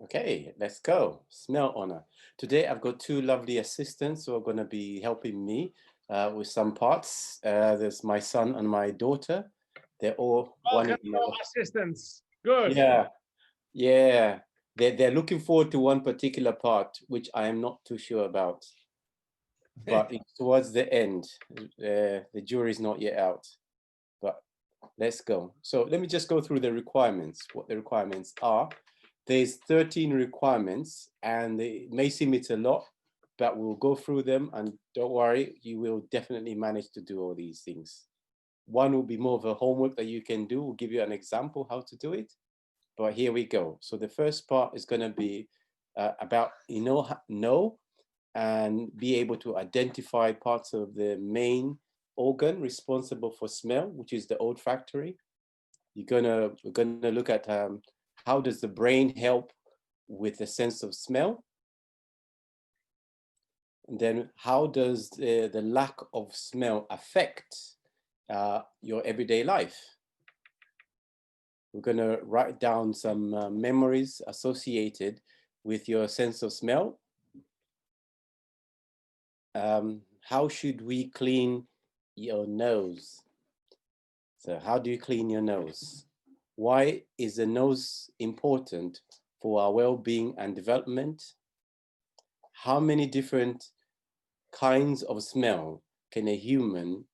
Okay, let's go. Smell honor. Today I've got two lovely assistants who are going to be helping me with some parts. There's my son and my daughter. They're all Welcome, 1 year. assistants. Good. Yeah, yeah. They're looking forward to one particular part, which I am not too sure about. But it's towards the end. The jury's not yet out. But let's go. So let me just go through the requirements, what the requirements are. There's 13 requirements, and it may seem it's a lot, but we'll go through them, and don't worry, you will definitely manage to do all these things. One will be more of a homework that you can do. We'll give you an example how to do it. But here we go. So the first part is going to be about know and be able to identify parts of the main organ responsible for smell, which is the olfactory. We're gonna look at how does the brain help with the sense of smell, and then how does the lack of smell affect your everyday life. We're gonna write down some memories associated with your sense of smell. How should we clean your nose? So how do you clean your nose? Why is the nose important for our well-being and development? How many different kinds of smell can a human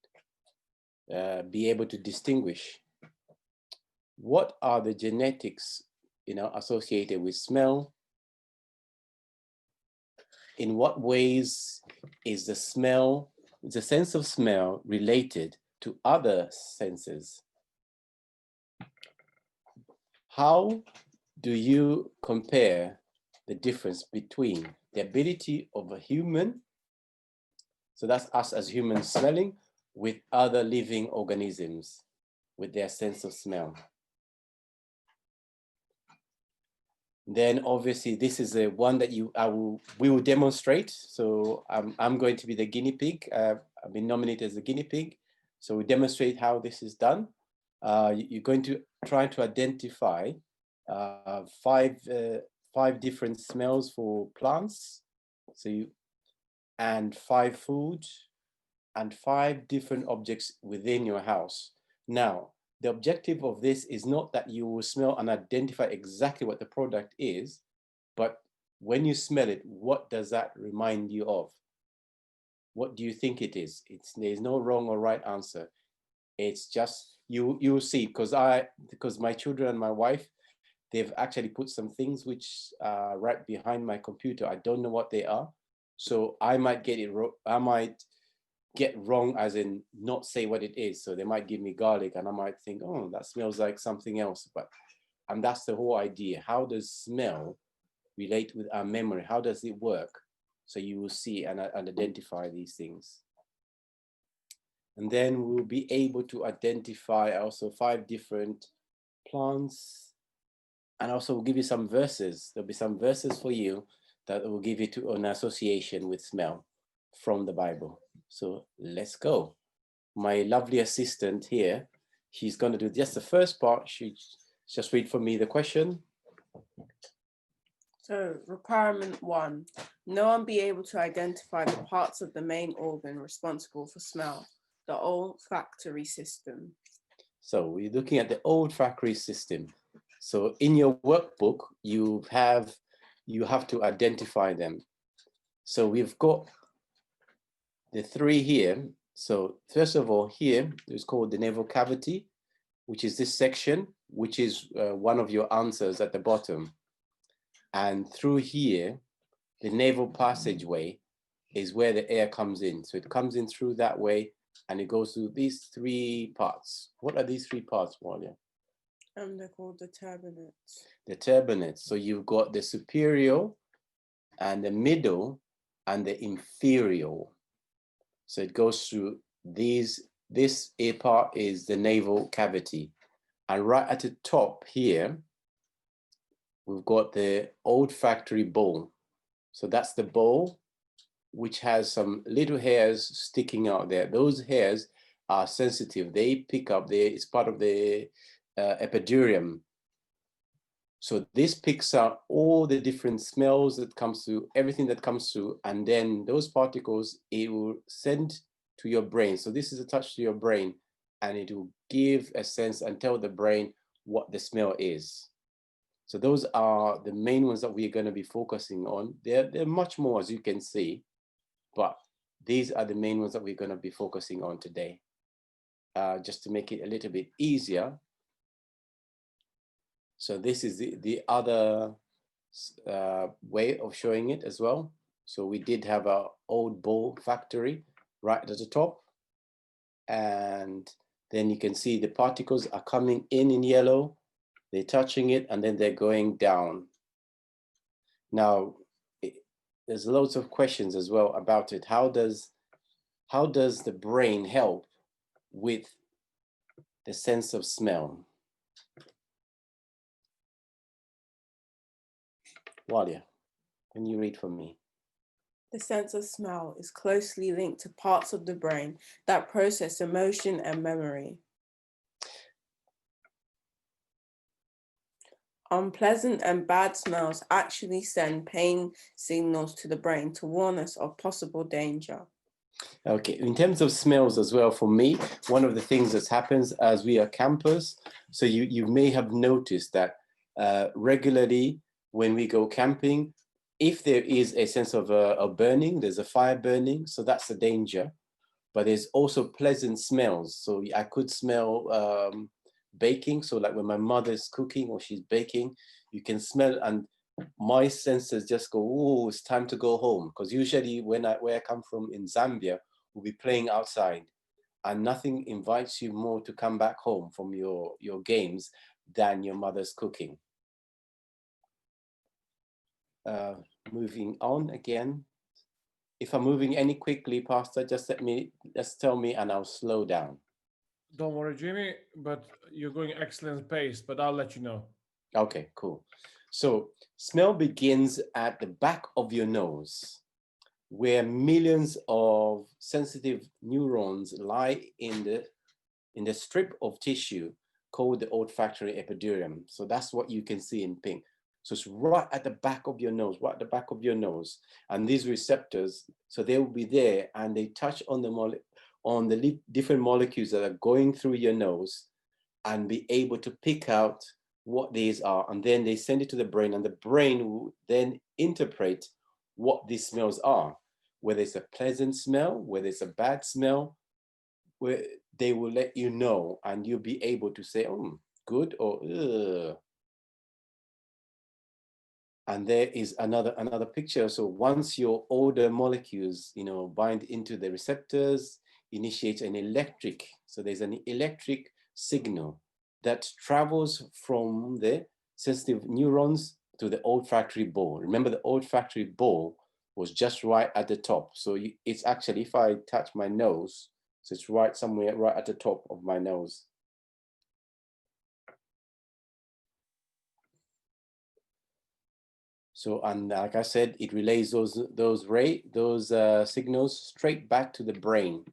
be able to distinguish? What are the genetics, associated with smell? In what ways is the sense of smell related to other senses? How do you compare the difference between the ability of a human, so that's us as humans smelling, with other living organisms with their sense of smell? Then obviously this is the one that we will demonstrate. So I'm going to be the guinea pig. I've been nominated as the guinea pig. So we demonstrate how this is done. You're going to try to identify five different smells for plants. And 5 food and 5 different objects within your house. Now, the objective of this is not that you will smell and identify exactly what the product is, but when you smell it, what does that remind you of? What do you think it is? There's no wrong or right answer. It's just you'll see, because my children and my wife, they've actually put some things which are right behind my computer. I don't know what they are, so I might get it wrong. I might get wrong, as in not say what it is. So they might give me garlic, and I might think, oh, that smells like something else. And that's the whole idea. How does smell relate with our memory? How does it work? So you will see and identify these things. And then we'll be able to identify also 5 different plants. And also we'll give you some verses. There'll be some verses for you that will give you an association with smell from the Bible. So let's go. My lovely assistant here, she's going to do just the first part. She just read for me the question. So requirement 1, know and be able to identify the parts of the main organ responsible for smell, the olfactory system. So we're looking at the olfactory system. So in your workbook, you have to identify them. So we've got the 3 here. So first of all, here is called the navel cavity, which is this section, which is one of your answers at the bottom. And through here, the nasal passageway is where the air comes in. So it comes in through that way, and it goes through these 3 parts. What are these 3 parts, Walia? They're called the turbinates. The turbinates. So you've got the superior and the middle and the inferior. So it goes through these. This A part is the navel cavity. And right at the top here, we've got the olfactory bowl. So that's the bowl, which has some little hairs sticking out there. Those hairs are sensitive. They pick up, it's part of the epidurum. So this picks up all the different smells that comes through, everything that comes through, and then those particles, it will send to your brain. So this is attached to your brain, and it will give a sense and tell the brain what the smell is. So those are the main ones that we're going to be focusing on. There are much more, as you can see, but these are the main ones that we're going to be focusing on today. Just to make it a little bit easier. So this is the other way of showing it as well. So we did have our old olfactory right at the top. And then you can see the particles are coming in yellow. They're touching it, and then they're going down. Now, there's loads of questions as well about it. How does the brain help with the sense of smell? Walia, can you read for me? The sense of smell is closely linked to parts of the brain that process emotion and memory. Unpleasant and bad smells actually send pain signals to the brain to warn us of possible danger. Okay, in terms of smells as well, for me, one of the things that happens as we are campers, so you may have noticed that regularly when we go camping, if there is a sense of a burning, there's a fire burning, so that's a danger. But there's also pleasant smells. So I could smell baking. So like when my mother's cooking or she's baking, you can smell, and my senses just go, oh, it's time to go home. Because usually where I come from in Zambia, we'll be playing outside, and nothing invites you more to come back home from your games than your mother's cooking. Moving on again. If I'm moving any quickly, Pastor, just tell me and I'll slow down. Don't worry, Jimmy, but you're going excellent pace, but I'll let you know. Okay, cool. So smell begins at the back of your nose, where millions of sensitive neurons lie in the strip of tissue called the olfactory epithelium. So that's what you can see in pink. So it's right at the back of your nose, right at the back of your nose. And these receptors, so they will be there, and they touch on the different molecules that are going through your nose, and be able to pick out what these are. And then they send it to the brain, and the brain will then interpret what these smells are, whether it's a pleasant smell, whether it's a bad smell, where they will let you know, and you'll be able to say, oh, good, or ugh. And there is another picture. So once your odor molecules, bind into the receptors, initiate an electric. So there's an electric signal that travels from the sensitive neurons to the olfactory bulb. Remember, the olfactory bulb was just right at the top. So it's actually, if I touch my nose, so it's right somewhere right at the top of my nose. So, and like I said, it relays those signals straight back to the brain.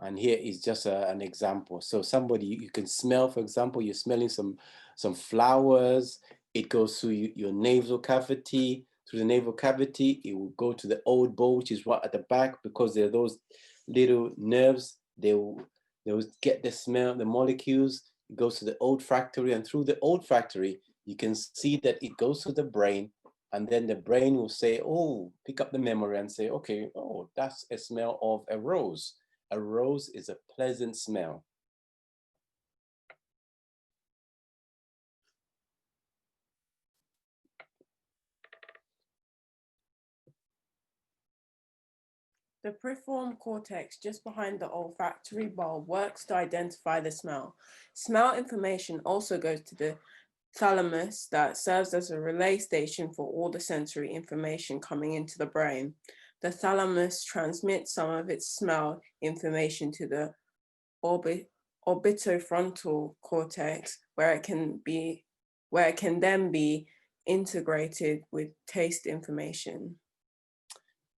And here is just an example. So somebody, you can smell, for example, you're smelling some flowers. It goes through your nasal cavity. Through the nasal cavity, it will go to the old bone, which is right at the back, because there are those little nerves. They will get the smell, the molecules. It goes to the olfactory, and through the olfactory, you can see that it goes to the brain, and then the brain will say, oh, pick up the memory and say, okay, oh, that's a smell of a rose. A rose is a pleasant smell. The piriform cortex just behind the olfactory bulb works to identify the smell. Smell information also goes to the thalamus that serves as a relay station for all the sensory information coming into the brain. The thalamus transmits some of its smell information to the orbitofrontal cortex, where it can then be integrated with taste information.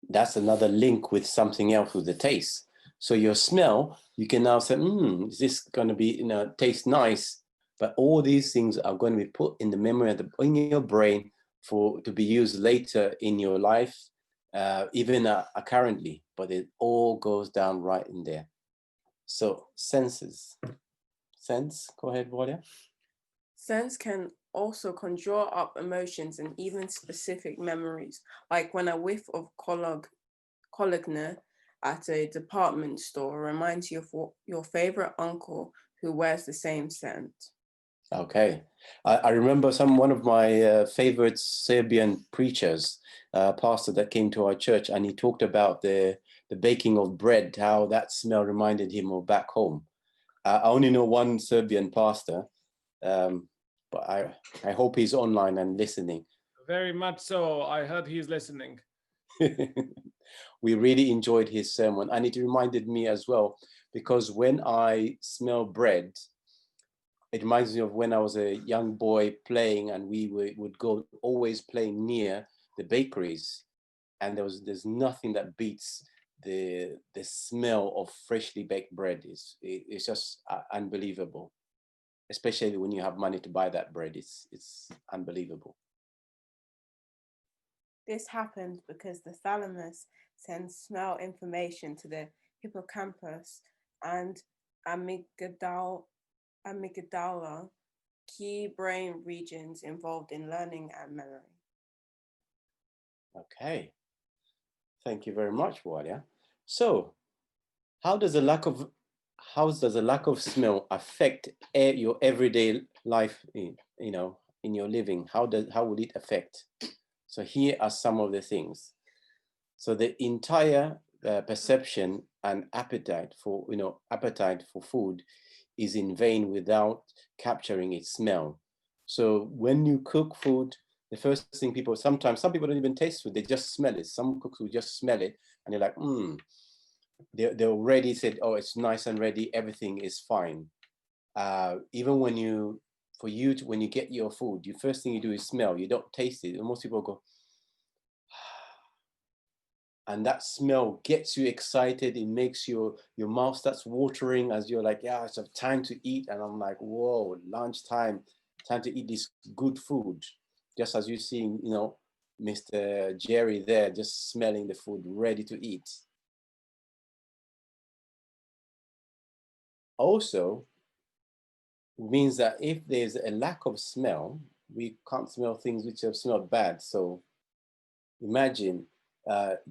That's another link with something else with the taste. So your smell, you can now say, is this going to be, taste nice? But all these things are going to be put in the memory of in your brain to be used later in your life, even currently, but it all goes down right in there. So senses. Sense, go ahead, Wadia. Sense can also conjure up emotions and even specific memories, like when a whiff of cologne at a department store reminds you of your favorite uncle who wears the same scent. Okay, I remember one of my favorite Serbian preachers, pastor that came to our church, and he talked about the baking of bread, how that smell reminded him of back home. I only know one Serbian pastor, but I hope he's online and listening. Very much so. I heard he's listening. We really enjoyed his sermon, and it reminded me as well, because when I smell bread, it reminds me of when I was a young boy playing, and we would go always playing near the bakeries, and there's nothing that beats the smell of freshly baked bread. It's just unbelievable, especially when you have money to buy that bread. It's unbelievable. This happens because the thalamus sends smell information to the hippocampus and amygdala, key brain regions involved in learning and memory. Okay, thank you very much, Wadia. So, how does a lack of smell affect your everyday life? In your living, how would it affect? So here are some of the things. So the entire perception and appetite for food is in vain without capturing its smell. So when you cook food, the first thing some people don't even taste food, they just smell it. Some cooks will just smell it and you're like, they already said, oh, it's nice and ready, everything is fine. Even when you get your food, the first thing you do is smell, you don't taste it. And most people go, and that smell gets you excited. It makes your mouth starts watering as you're like, yeah, it's time to eat. And I'm like, whoa, lunchtime, time to eat this good food. Just as you see, Mr. Jerry there, just smelling the food, ready to eat. Also, means that if there's a lack of smell, we can't smell things which have smelled bad. So imagine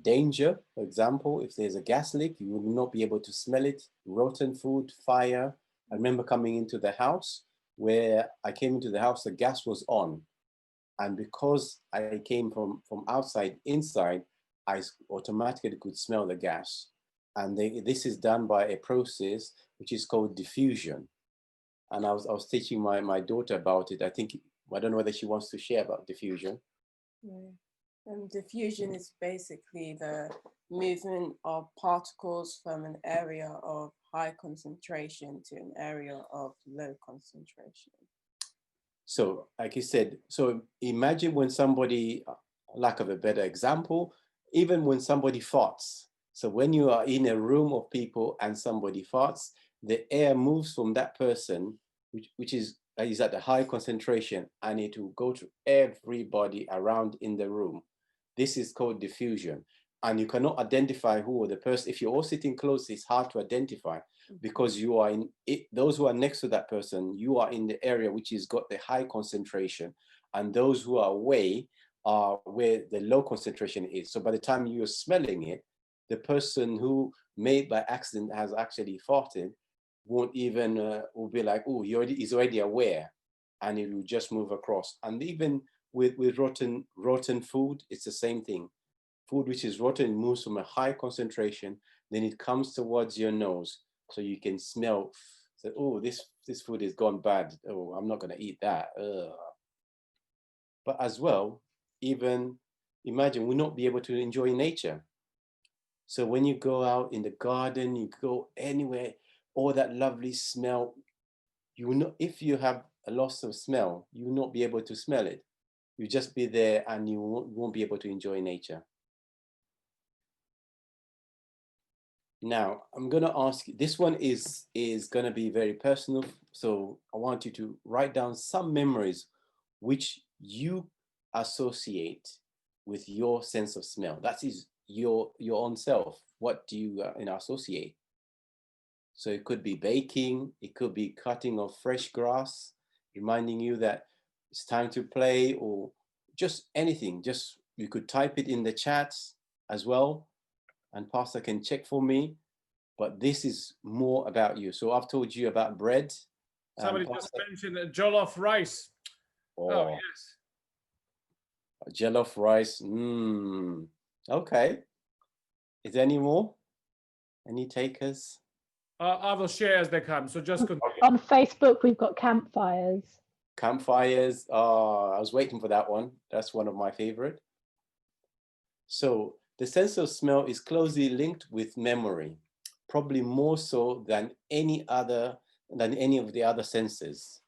danger, for example, if there's a gas leak, you will not be able to smell it. Rotten food, fire. I remember coming into the house where I came into the house, the gas was on. And because I came from outside, inside, I automatically could smell the gas. And this is done by a process which is called diffusion. And I was teaching my daughter about it. I don't know whether she wants to share about diffusion. Yeah. Diffusion is basically the movement of particles from an area of high concentration to an area of low concentration. So, like you said, so imagine when somebody, lack of a better example, even when somebody farts. So when you are in a room of people and somebody farts, the air moves from that person, which is at a high concentration, and it will go to everybody around in the room. This is called diffusion. And you cannot identify who the person, if you're all sitting close, it's hard to identify because you are in it, those who are next to that person, you are in the area which has got the high concentration, and those who are away are where the low concentration is. So by the time you're smelling it, the person who made by accident has actually farted won't even, will be like, oh, he's already aware, and it will just move across. And even with rotten food, it's the same thing. Food which is rotten moves from a high concentration, then it comes towards your nose, so you can smell. So, oh, this food is gone bad. Oh, I'm not gonna eat that. Ugh. But as well, even imagine we'll not be able to enjoy nature. So when you go out in the garden, you go anywhere, all that lovely smell, you will not, if you have a loss of smell, you will not be able to smell it. You just be there and you won't be able to enjoy nature. Now, I'm going to ask you, this one is going to be very personal. So I want you to write down some memories which you associate with your sense of smell. That is your own self. What do you, associate? So it could be baking, it could be cutting of fresh grass, reminding you that it's time to play, or just anything. Just you could type it in the chats as well, and Pastor can check for me. But this is more about you. So I've told you about bread. Somebody just Pastor, mentioned jollof rice. Oh, yes. Jollof rice. Okay. Is there any more? Any takers? I will share as they come. So just continue. On Facebook, we've got campfires. Campfires. I was waiting for that one. That's one of my favorite. So the sense of smell is closely linked with memory, probably more so than any of the other senses.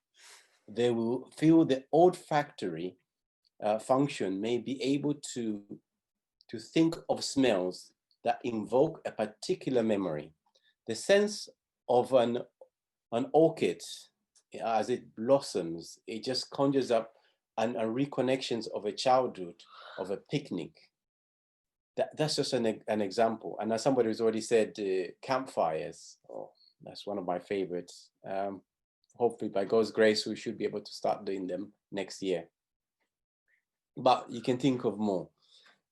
They will feel the olfactory function may be able to think of smells that invoke a particular memory. The sense of an orchid as it blossoms, it just conjures up a recollections of a childhood, of a picnic. That's just an example. And as somebody has already said, campfires. Oh, that's one of my favorites. Hopefully, by God's grace, we should be able to start doing them next year. But you can think of more.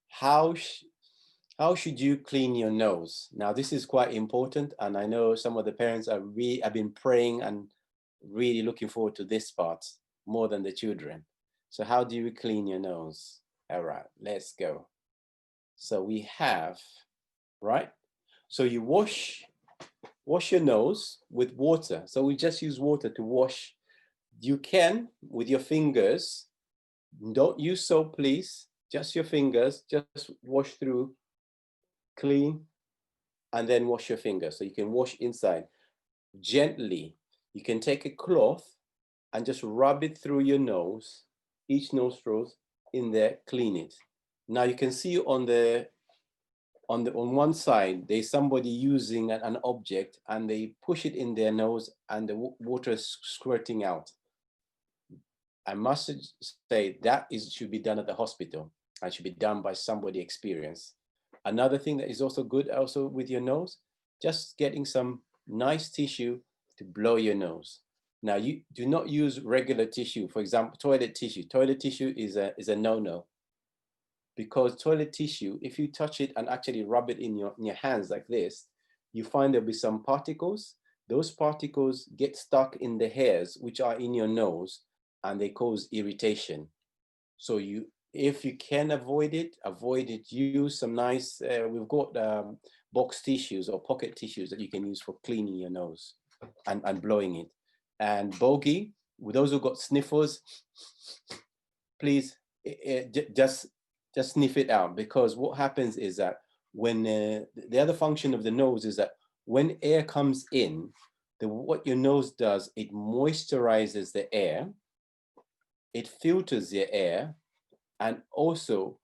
How should you clean your nose? Now, this is quite important, and I know some of the parents have been praying and really looking forward to this part more than the children. So how do you clean your nose? All right, let's go. So we have, right? So you wash your nose with water. So we just use water to wash. You can, with your fingers, don't use soap, please. Just your fingers, just wash through, clean, and then wash your fingers. So you can wash inside gently. You can take a cloth and just rub it through your nose, each nostril in there, clean it. Now you can see on one side, there's somebody using an object and they push it in their nose and the water is squirting out. I must say that should be done at the hospital and should be done by somebody experienced. Another thing that is also good also with your nose, just getting some nice tissue to blow your nose. Now you do not use regular tissue. For example, toilet tissue. Toilet tissue is a no-no. Because toilet tissue, if you touch it and actually rub it in your hands like this, you find there'll be some particles. Those particles get stuck in the hairs, which are in your nose, and they cause irritation. So if you can avoid it, use some nice, we've got box tissues or pocket tissues that you can use for cleaning your nose and blowing it. And bogey, with those who got sniffles, please just sniff it out, because what happens is that when the other function of the nose is that when air comes in, what your nose does, it moisturizes the air, it filters the air, and also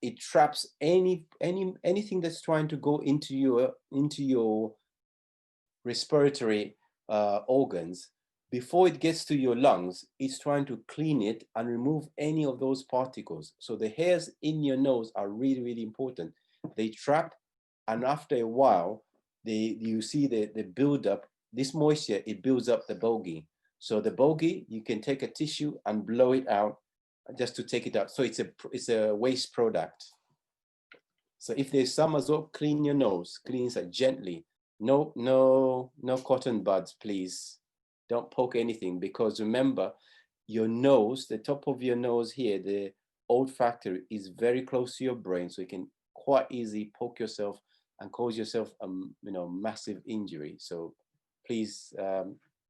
it traps anything that's trying to go into your respiratory organs. Before it gets to your lungs, it's trying to clean it and remove any of those particles. So the hairs in your nose are really, really important. They trap, and after a while, you see the buildup. This moisture, it builds up the bogey. So the bogey, you can take a tissue and blow it out just to take it out. So it's a waste product. So if there's some as well, clean your nose, clean it gently. No cotton buds, please. Don't poke anything, because remember, your nose, the top of your nose here, the olfactory is very close to your brain, so you can quite easily poke yourself and cause yourself massive injury. So please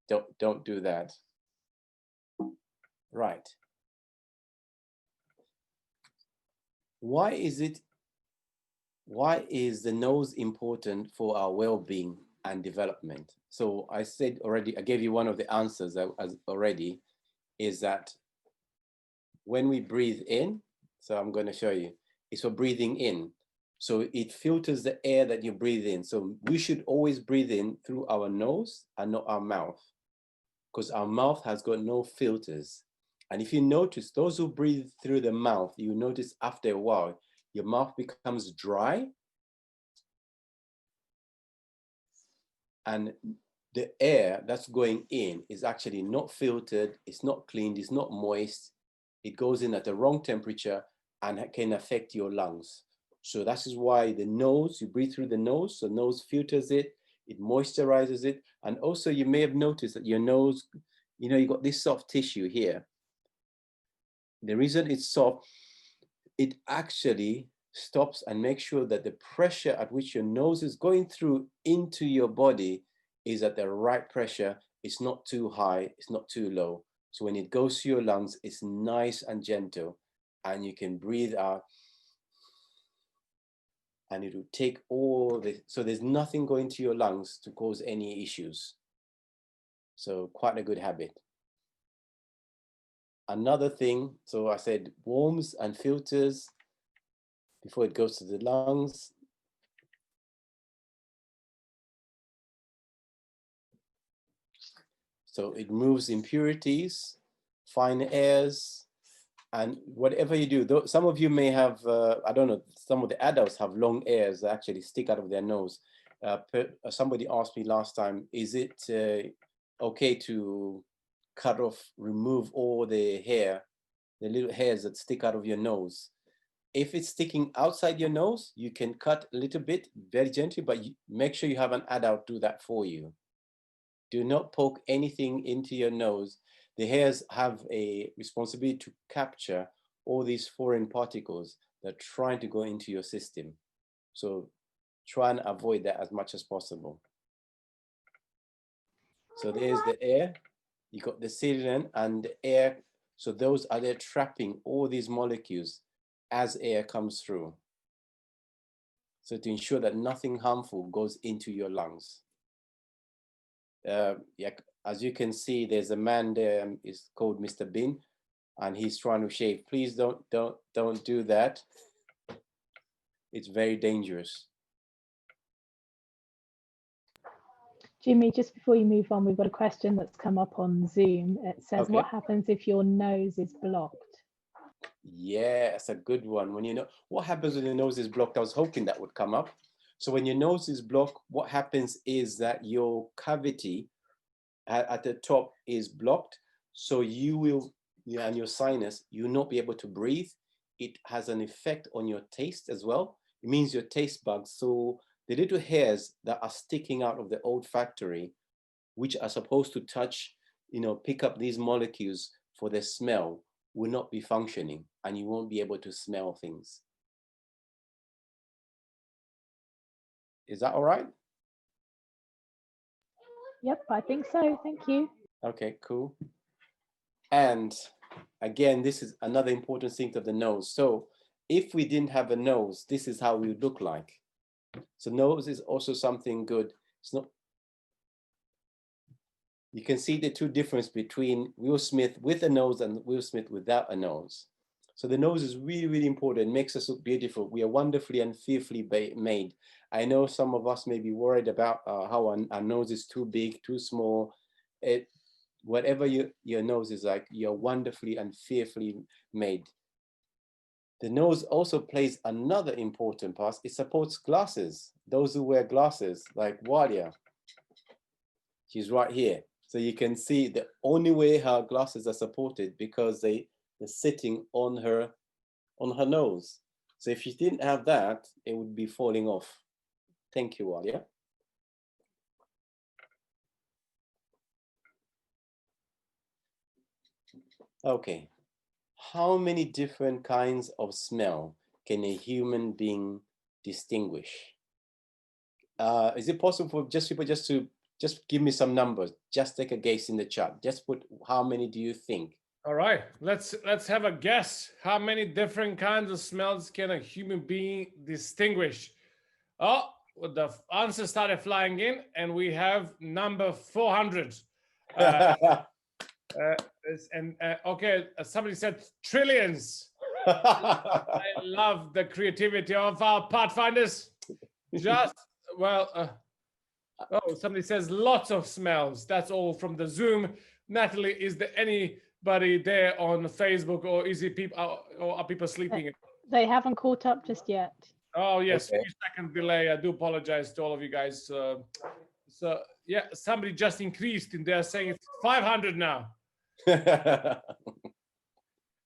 don't do that. Right. Why is the nose important for our well-being and development? So I said already, I gave you one of the answers already, is that when we breathe in, so I'm going to show you, it's for breathing in. So it filters the air that you breathe in. So we should always breathe in through our nose and not our mouth, because our mouth has got no filters. And if you notice, those who breathe through the mouth, you notice after a while, your mouth becomes dry. And the air that's going in is actually not filtered, it's not cleaned, it's not moist. It goes in at the wrong temperature and can affect your lungs. So that is why the nose, you breathe through the nose, so nose filters it, it moisturizes it. And also you may have noticed that your nose, you know, you got this soft tissue here. The reason it's soft, it actually stops and makes sure that the pressure at which your nose is going through into your body is at the right pressure. It's not too high, it's not too low. So when it goes to your lungs, it's nice and gentle, and you can breathe out, and it will take all the, so there's nothing going to your lungs to cause any issues. So quite a good habit. Another thing, so I said warms and filters before it goes to the lungs. So it removes impurities, fine airs, and whatever you do, though, some of you may have, I don't know, some of the adults have long airs that actually stick out of their nose. Somebody asked me last time, is it okay to cut off, remove all the hair, the little hairs that stick out of your nose? If it's sticking outside your nose, you can cut a little bit, very gently, but make sure you have an adult do that for you. Do not poke anything into your nose. The hairs have a responsibility to capture all these foreign particles that are trying to go into your system. So try and avoid that as much as possible. So there's the air. You got the sealant and the air. So those are there trapping all these molecules as air comes through. So to ensure that nothing harmful goes into your lungs. Yeah, as you can see, there's a man there, is called Mr. Bean, and he's trying to shave. Please don't do that. It's very dangerous. Jimmy, just before you move on, we've got a question that's come up on Zoom. It says, Okay. what happens if your nose is blocked? Yeah, that's a good one. When you know what happens when your nose is blocked, I was hoping that would come up. So when your nose is blocked, what happens is that your cavity at the top is blocked. So you will, and your sinus, you will not be able to breathe. It has an effect on your taste as well. It means your taste buds. So the little hairs that are sticking out of the olfactory, which are supposed to touch, pick up these molecules for the smell, will not be functioning, and you won't be able to smell things. Is that all right? Yep, I think so. Thank you. Okay, cool. And again, this is another important thing of the nose. So if we didn't have a nose, this is how we would look like. So nose is also something good. It's not. You can see the two difference between Will Smith with a nose and Will Smith without a nose. So the nose is really, really important. It makes us look beautiful. We are wonderfully and fearfully made. I know some of us may be worried about how our nose is too big, too small. Whatever your nose is like, you're wonderfully and fearfully made. The nose also plays another important part. It supports glasses. Those who wear glasses, like Walia, she's right here. So you can see the only way her glasses are supported because they're sitting on her nose. So if she didn't have that, it would be falling off. Thank you, Walia. Okay. How many different kinds of smell can a human being distinguish? Is it possible for people to give me some numbers? Just take a guess in the chat. Just put how many do you think? All right, let's have a guess. How many different kinds of smells can a human being distinguish? Oh, well, the answers started flying in, and we have number 400. Okay, somebody said trillions. I love the creativity of our Pathfinders. Just, well, oh, somebody says lots of smells. That's all from the Zoom. Natalie, is there anybody there on Facebook, or is it people, or are people sleeping? They haven't caught up just yet. Oh, yes, Okay. few second delay. I do apologize to all of you guys. So, yeah, somebody just increased in there saying it's 500 now.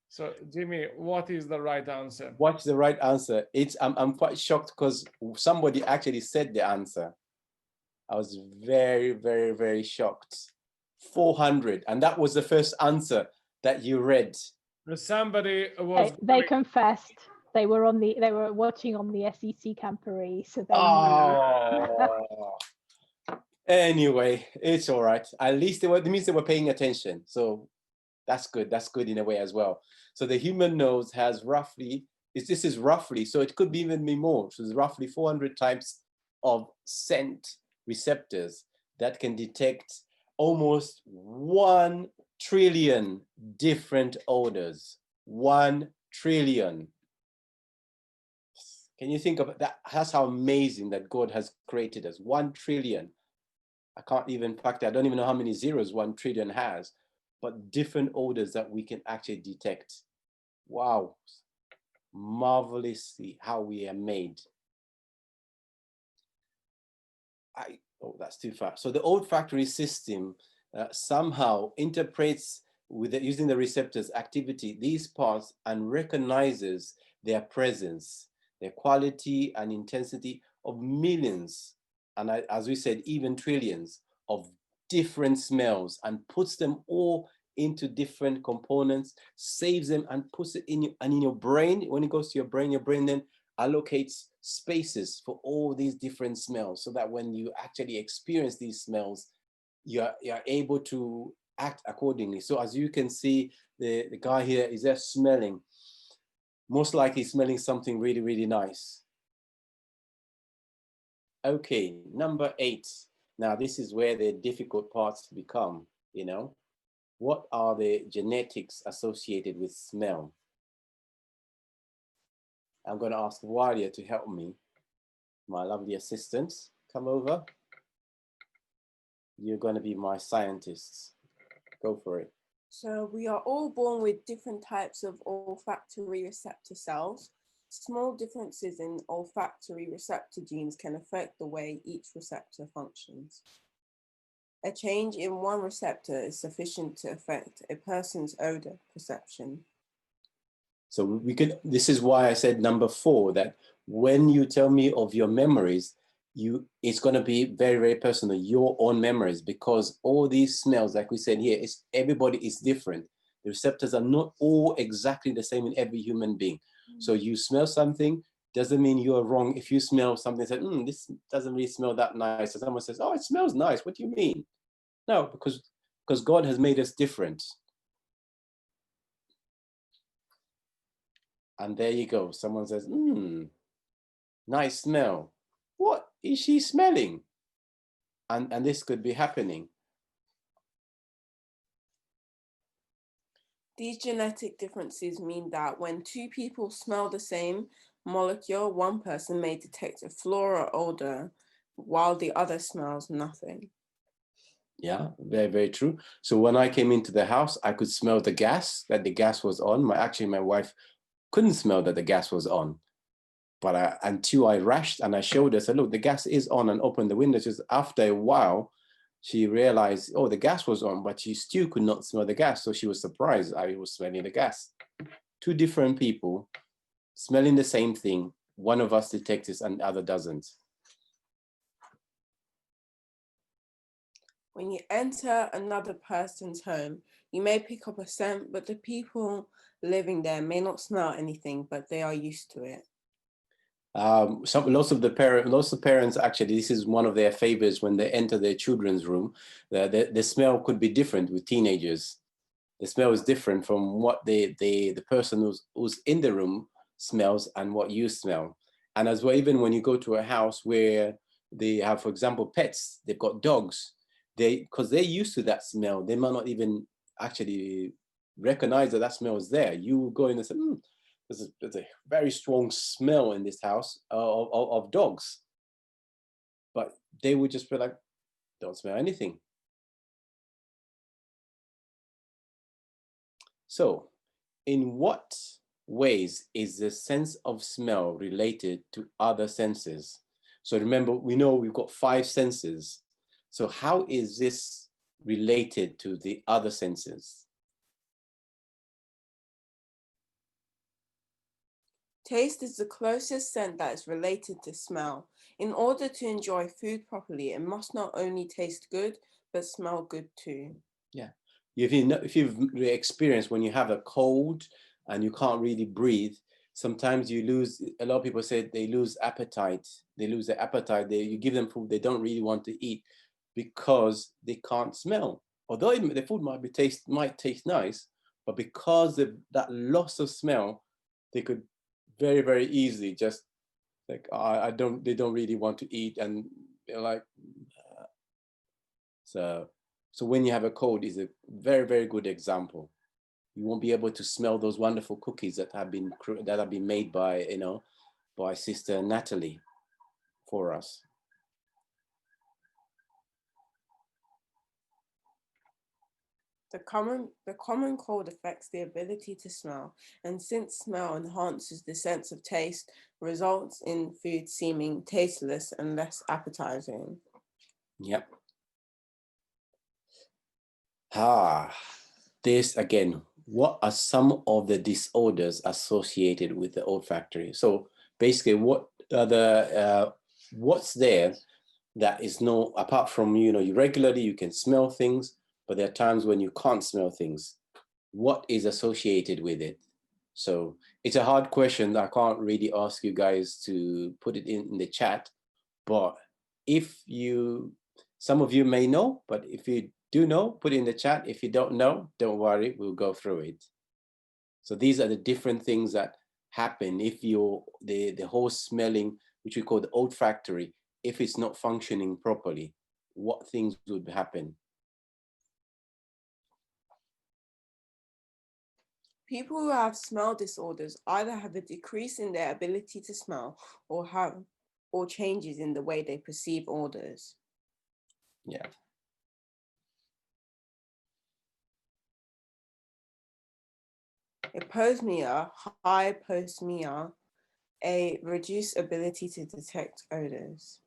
So, Jimmy, what is the right answer? What's the right answer? I'm quite shocked because somebody actually said the answer. I was very, very, very shocked. 400, and that was the first answer that you read. Somebody was. They confessed. They were watching on the SEC camporee, so they Oh. Anyway, it's all right. At least it means they were paying attention. So that's good. That's good in a way as well. So the human nose has roughly, this is roughly, so it could be even be more. So it's roughly 400 types of scent receptors that can detect almost 1 trillion different odors. 1 trillion. Can you think of that? That's how amazing that God has created us. 1 trillion. I can't even factor. I don't even know how many zeros 1 trillion has, but different odors that we can actually detect. Wow. Marvelously how we are made. Oh, that's too far. So the olfactory system somehow interprets using the receptors activity, these parts, and recognizes their presence, their quality and intensity of millions, and as we said, even trillions of different smells, and puts them all into different components, saves them and puts it in your brain. When it goes to your brain then allocates spaces for all these different smells, so that when you actually experience these smells, you're able to act accordingly. So as you can see, the guy here is there smelling, most likely smelling something really, really nice. Okay, number 8. Now this is where the difficult parts become, you know. What are the genetics associated with smell? I'm going to ask Walia to help me. My lovely assistants, come over. You're going to be my scientists. Go for it. So we are all born with different types of olfactory receptor cells. Small differences in olfactory receptor genes can affect the way each receptor functions. A change in one receptor is sufficient to affect a person's odor perception. So this is why I said number 4, that when you tell me of your memories, it's going to be very, very personal, your own memories, because all these smells, like we said here, everybody is different. The receptors are not all exactly the same in every human being. So you smell something, doesn't mean you are wrong. If you smell something, say, this doesn't really smell that nice. And someone says, oh, it smells nice. What do you mean? No, because God has made us different. And there you go. Someone says, nice smell. What is she smelling? And this could be happening. These genetic differences mean that when 2 people smell the same molecule, one person may detect a floral odor while the other smells nothing. Yeah, very, very true. So when I came into the house, I could smell the gas, that the gas was on. Actually, my wife couldn't smell that the gas was on. But until I rushed and I showed her, said, look, the gas is on, and opened the window. Just after a while, she realized, oh, the gas was on, but she still could not smell the gas. So she was surprised I was smelling the gas. 2 different people smelling the same thing. One of us detects it and the other doesn't. When you enter another person's home, you may pick up a scent, but the people living there may not smell anything, but they are used to it. Lots of parents actually, this is one of their favorites when they enter their children's room. The smell could be different with teenagers. The smell is different from what the person who's in the room smells and what you smell. And as well, even when you go to a house where they have, for example, pets, they've got dogs, because they're used to that smell, they might not even actually recognize that smell is there. You go in and say, there's a very strong smell in this house of dogs. But they would just be like, don't smell anything. So, in what ways is the sense of smell related to other senses? So remember, we know we've got 5 senses. So how is this related to the other senses? Taste is the closest scent that is related to smell. In order to enjoy food properly, it must not only taste good, but smell good too. Yeah. If you've experienced when you have a cold and you can't really breathe, sometimes you lose, a lot of people say they lose appetite. They lose their appetite. You give them food they don't really want to eat because they can't smell. Although the food might taste nice, but because of that loss of smell, they could very, very easily just like, they don't really want to eat, and they're like, so when you have a cold is a very, very good example. You won't be able to smell those wonderful cookies that have been made by, by Sister Natalie for us. The common cold affects the ability to smell, and since smell enhances the sense of taste, results in food seeming tasteless and less appetizing. Yep. This again, what are some of the disorders associated with the olfactory? So basically, what are what's there that is no, apart from, you regularly you can smell things, but there are times when you can't smell things. What is associated with it? So it's a hard question. I can't really ask you guys to put it in the chat, but some of you may know, but if you do know, put it in the chat. If you don't know, don't worry, we'll go through it. So these are the different things that happen if the whole smelling, which we call the olfactory, if it's not functioning properly, what things would happen? People who have smell disorders either have a decrease in their ability to smell or changes in the way they perceive odors. Yeah. Aposmia, hyposmia, a reduced ability to detect odors.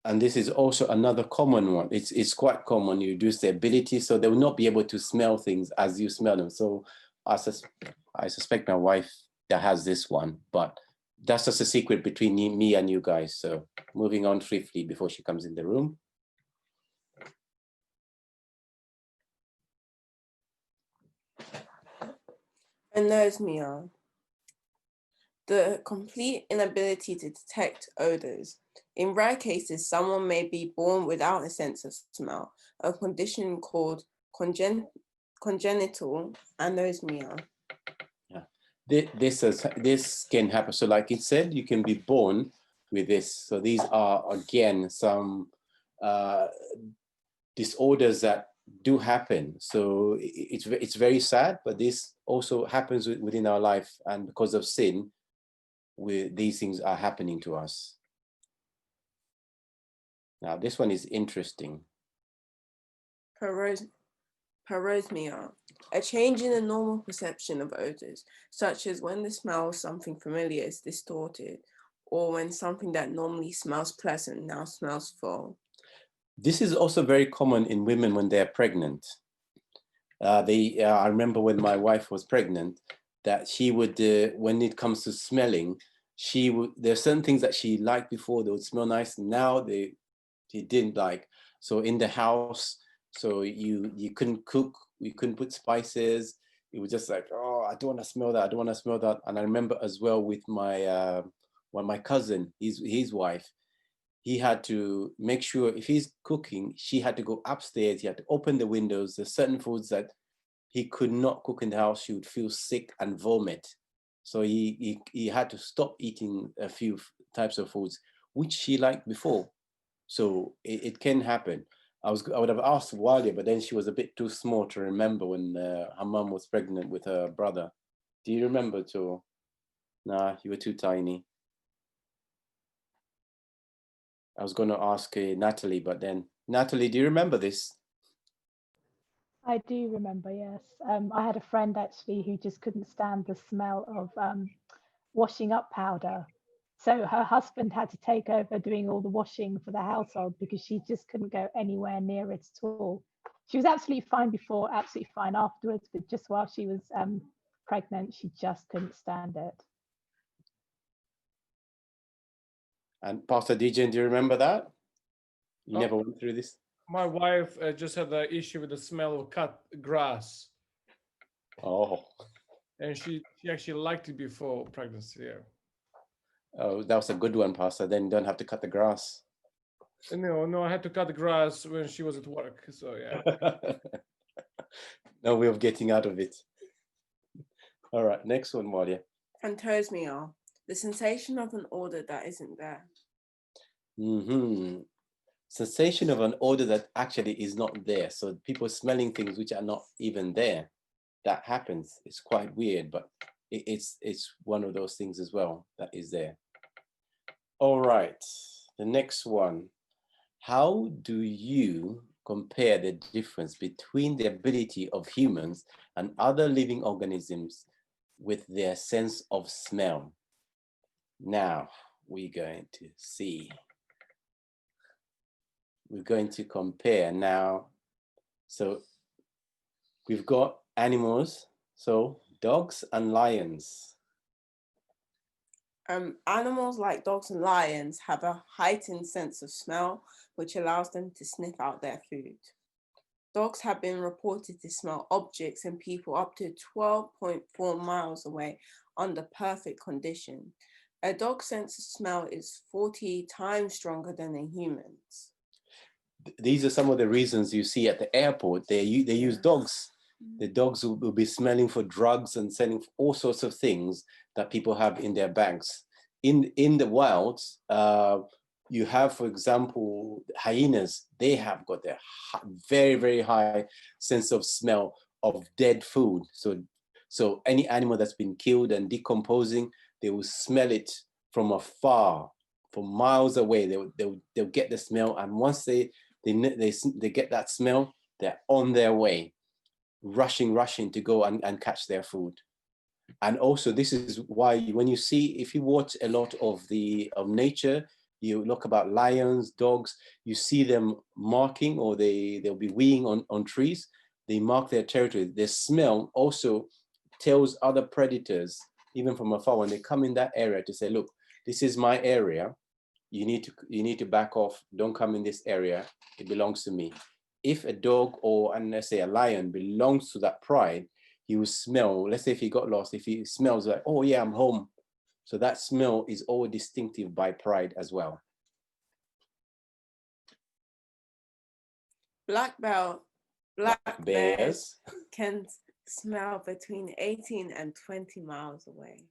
And this is also another common one. It's quite common. You reduce the ability, so they will not be able to smell things as you smell them. So I suspect my wife that has this one, but that's just a secret between me and you guys. So moving on swiftly before she comes in the room. Anosmia, the complete inability to detect odors. In rare cases, someone may be born without a sense of smell, a condition called congenital anosmia. Yeah, this can happen. So like it said, you can be born with this. So these are, again, some disorders that do happen. So it's very sad, but this also happens within our life, and because of sin, these things are happening to us. Now this one is interesting. Parosmia, a change in the normal perception of odors, such as when the smell of something familiar is distorted, or when something that normally smells pleasant now smells foul. This is also very common in women when they're pregnant. I remember when my wife was pregnant, that she would, when it comes to smelling, there's certain things that she liked before, they would smell nice. Now she didn't like. So in the house, so you couldn't cook, you couldn't put spices. It was just like, oh, I don't want to smell that. I don't want to smell that. And I remember as well with my cousin, his wife, he had to make sure if he's cooking, she had to go upstairs. He had to open the windows. There's certain foods that he could not cook in the house. She would feel sick and vomit. So he had to stop eating a few types of foods, which she liked before. So it can happen. I would have asked Walia, but then she was a bit too small to remember when her mum was pregnant with her brother. Do you remember at all? Nah, you were too tiny. I was going to ask Natalie, but then Natalie, do you remember this? I do remember, yes. I had a friend actually who just couldn't stand the smell of washing up powder. So her husband had to take over doing all the washing for the household because she just couldn't go anywhere near it at all. She was absolutely fine before, absolutely fine afterwards, but just while she was pregnant, she just couldn't stand it. And Pastor DJ, do you remember that? You Oh. never went through this? My wife just had the issue with the smell of cut grass, Oh. and she actually liked it before pregnancy. Yeah. Oh, that was a good one, Pastor. Then you don't have to cut the grass. No, I had to cut the grass when she was at work. So yeah. No way of getting out of it. All right, next one, Maria. Phantosmia, the sensation of an odor that isn't there. Sensation of an odor that actually is not there. So people smelling things which are not even there. That happens. It's quite weird, but it's one of those things as well that is there. All right, the next one. How do you compare the difference between the ability of humans and other living organisms with their sense of smell? Now, we're going to see. We're going to compare now. So we've got animals, so dogs and lions. Animals like dogs and lions have a heightened sense of smell, which allows them to sniff out their food. Dogs have been reported to smell objects and people up to 12.4 miles away under perfect condition. A dog's sense of smell is 40 times stronger than a human's. These are some of the reasons you see at the airport. They use dogs. The dogs will be smelling for drugs and sending all sorts of things that people have in their bags. In the wild, you have, for example, hyenas. They have got their very, very high sense of smell of dead food. So any animal that's been killed and decomposing, they will smell it from afar, from miles away. They'll get the smell, and once they get that smell, they're on their way, rushing to go and catch their food. And also, this is why when you see, if you watch a lot of nature, you look about lions, dogs, you see them marking, or they'll be weeing on trees. They mark their territory. Their smell also tells other predators, even from afar, when they come in that area, to say, look, this is my area. You need to back off. Don't come in this area. It belongs to me. If a dog or, and let's say a lion, belongs to that pride, he will smell. Let's say if he got lost, if he smells like, oh yeah, I'm home. So that smell is all distinctive by pride as well. Black bears can smell between 18 and 20 miles away.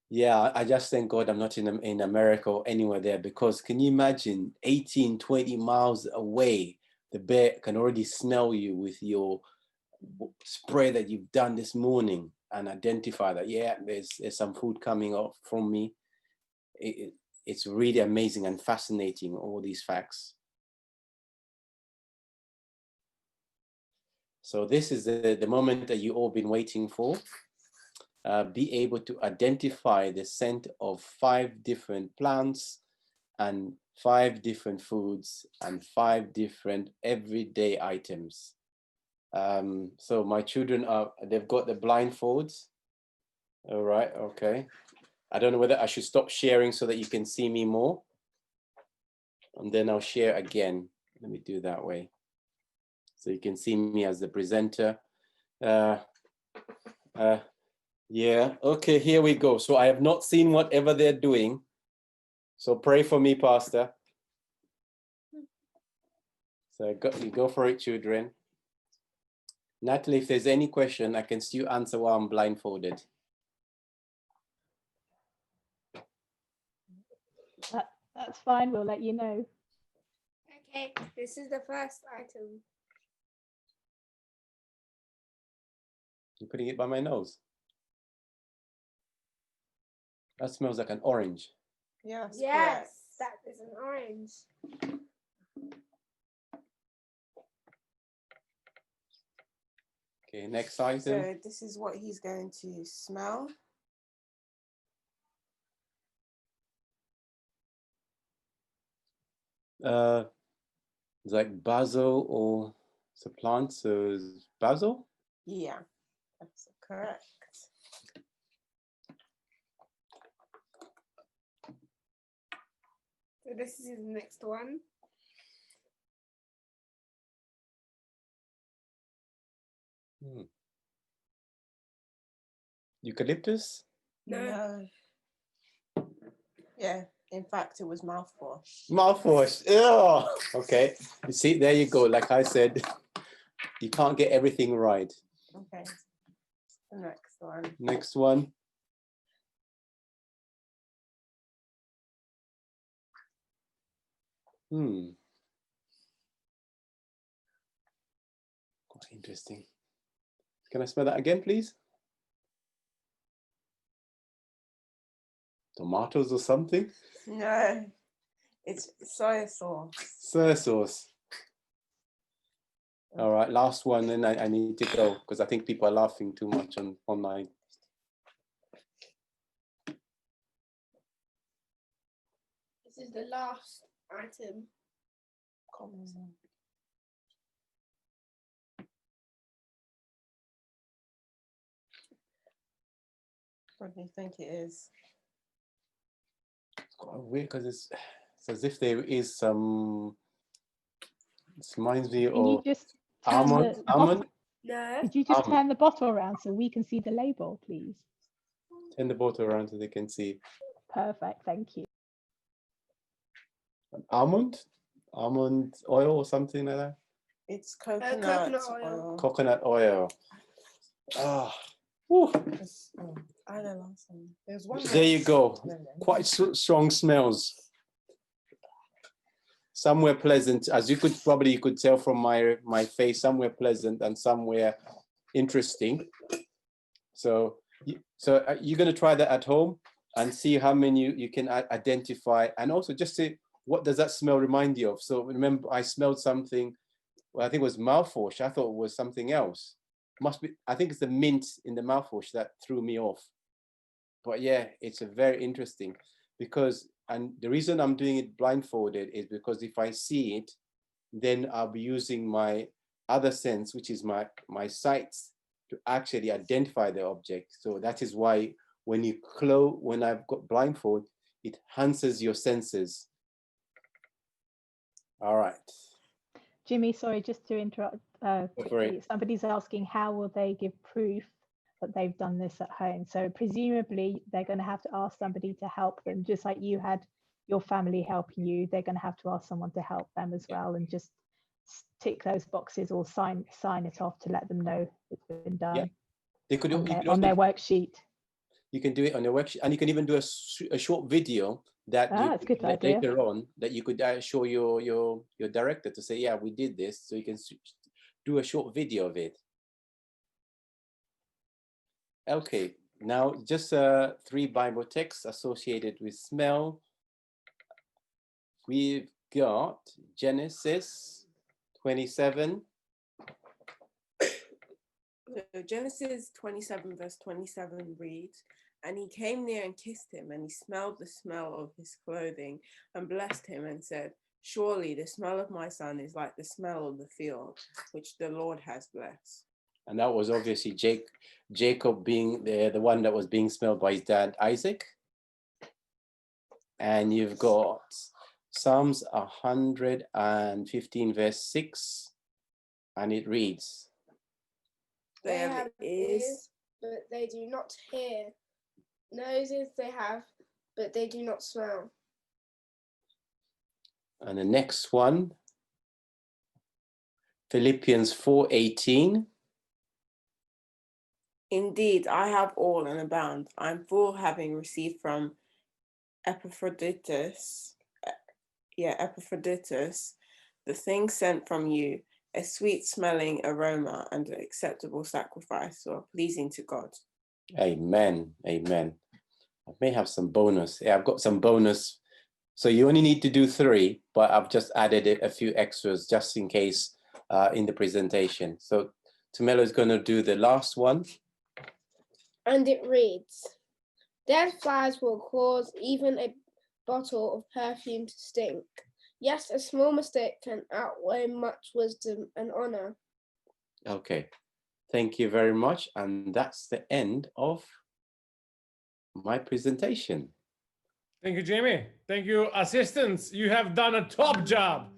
Yeah, I just thank God I'm not in America or anywhere there, because can you imagine 18, 20 miles away, the bear can already smell you with your spray that you've done this morning and identify that, yeah, there's some food coming off from me. It's really amazing and fascinating, all these facts. So this is the moment that you all been waiting for. Be able to identify the scent of 5 different plants and 5 different foods and 5 different everyday items. So my children they've got the blindfolds. All right, okay. I don't know whether I should stop sharing so that you can see me more. And then I'll share again. Let me do that way. So you can see me as the presenter. Yeah, okay, here we go. So I have not seen whatever they're doing. So pray for me, Pastor. So you go for it, children. Natalie, if there's any question, I can still answer while I'm blindfolded. That's fine, we'll let you know. Okay, this is the first item. I'm putting it by my nose. That smells like an orange. Yes. Yes, that is an orange. Okay, next item. So this is what he's going to smell. It's like basil or it's a plant, so it's basil. Yeah, that's correct. So this is the next one. Eucalyptus. No. Yeah, in fact, it was mouthwash. Mouthwash. Ew. Okay. You see, there you go. Like I said, you can't get everything right. Okay. The next one. Next one. Quite interesting. Can I smell that again, please? Tomatoes or something? No, it's soy sauce. Soy sauce. All right, last one, then I need to go because I think people are laughing too much online. This is the last item. What do you think it is? It's quite weird because it's as if there is some. This reminds me Can you of just turn almond. the Almond. bottle? No. Could you just Almond. turn the bottle around so we can see the label, please? Turn the bottle around so they can see. Perfect, thank you. Almond oil or something like that. It's coconut, coconut oil. Coconut oil. Ah. I don't know. There's one. There you go. Quite strong smells. Somewhere pleasant, as you could tell from my face. Somewhere pleasant and somewhere interesting. So you're going to try that at home and see how many you can identify, and also just say, what does that smell remind you of? So remember, I smelled something. Well, I think it was mouthwash. I thought it was something else. Must be. I think it's the mint in the mouthwash that threw me off. But yeah, it's a very interesting because, and the reason I'm doing it blindfolded is because if I see it, then I'll be using my other sense, which is my sights, to actually identify the object. So that is why when I've got blindfold, it enhances your senses. All right. Jimmy, sorry, just to interrupt quickly. Somebody's asking how will they give proof that they've done this at home? So presumably they're going to have to ask somebody to help them, just like you had your family helping you. They're going to have to ask someone to help them as well, and just tick those boxes or sign it off to let them know it's been done. Yeah. They could on their worksheet. You can do it on your worksheet, and you can even do a short video that that's a good idea. Later on that you could show your director to say, yeah, we did this, so you can do a short video of it. Okay, now just 3 Bible texts associated with smell. We've got Genesis 27. Genesis 27 verse 27 reads, "And he came near and kissed him, and he smelled the smell of his clothing and blessed him and said, surely the smell of my son is like the smell of the field, which the Lord has blessed." And that was obviously Jacob being the one that was being smelled by his dad, Isaac. And you've got Psalms 115 verse 6, and it reads, They have ears, but they do not hear. Noses they have, but they do not smell. And the next one, Philippians 4:18. "Indeed, I have all and abound. I'm full, having received from Epaphroditus, the thing sent from you, a sweet smelling aroma and an acceptable sacrifice, or pleasing to God." Amen. Amen. I may have some bonus. Yeah, I've got some bonus. So you only need to do 3, but I've just added a few extras just in case in the presentation. So Tamela is going to do the last one. And it reads, dead flies will cause even a bottle of perfume to stink. Yes, a small mistake can outweigh much wisdom and honor. Okay, thank you very much. And that's the end of my presentation. Thank you, Jimmy. Thank you, assistants. You have done a top job.